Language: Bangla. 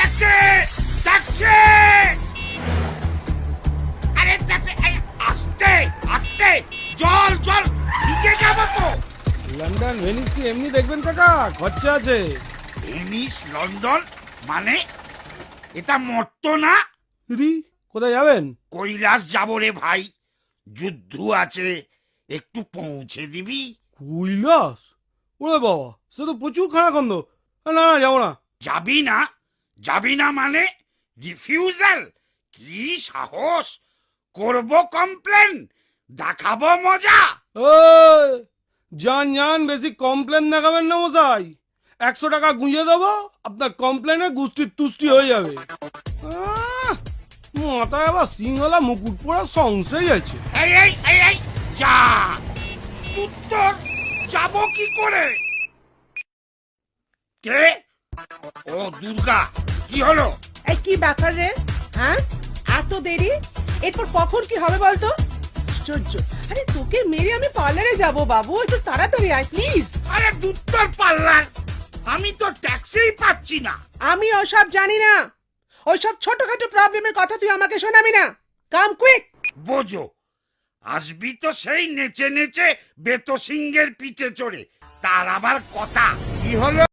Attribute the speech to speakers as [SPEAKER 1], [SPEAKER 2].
[SPEAKER 1] ট্যাক্সি ট্যাক্সি আরে ট্যাক্সি আস্তে আস্তে জল জল নিচে যাবো তো।
[SPEAKER 2] লন্ডন ভেনিস কি এমনি দেখবেন কাকা, খরচা আছে।
[SPEAKER 1] ভেনিস লন্ডন মানে এটা মর্ত না?
[SPEAKER 2] রি কোথায় যাবেন?
[SPEAKER 1] কৈলাস যাবো রে ভাই, যুদ্ধ আছে, একটু পৌঁছে দিবি?
[SPEAKER 2] কৈলাস? ওরে বাবা, সে তো প্রচুর খানাখন্দ। না না যাবো না।
[SPEAKER 1] যাবি না? যাবি না মানে রিফিউজাল? কি সাহস! করব কমপ্লেন, দেখাবো মজা।
[SPEAKER 2] ওই যান যান, বেশি কমপ্লেন দেখাবেন না মশাই। 100 টাকা গুঁজে দেবো, আপনার কমপ্লেনে গুষ্টির তুষ্টি হয়ে যাবে। মাথায় আবার সিংহলা মুকুট পরা সংশয় আছে।
[SPEAKER 1] এই এই এই এই যা, উত্তর যাব কি করে? কে? ও দুর্গা, কি হলো?
[SPEAKER 3] এই কি ব্যাপার রে? হ্যাঁ, এত দেরি? এরপর কখন কি হবে বলতো? আশ্চর্য! আরে তোকে মেরে আমি পার্লারে যাব বাবু, একটু তাড়াতাড়ি আয় প্লিজ।
[SPEAKER 1] আরে দুত্তর পাল্লার, আমি তো ট্যাক্সিই পাচ্ছি না।
[SPEAKER 3] আমি ওসব জানি না, ওইসব ছোটখাটো প্রবলেমের কথা তুই আমাকে শোনাবি না। কাম কুইক।
[SPEAKER 1] বোঝো, আসবি তো সেই নেচে নেচে বেতো সিংহের পিঠে চড়ে, তার আবার কথা কি হলো?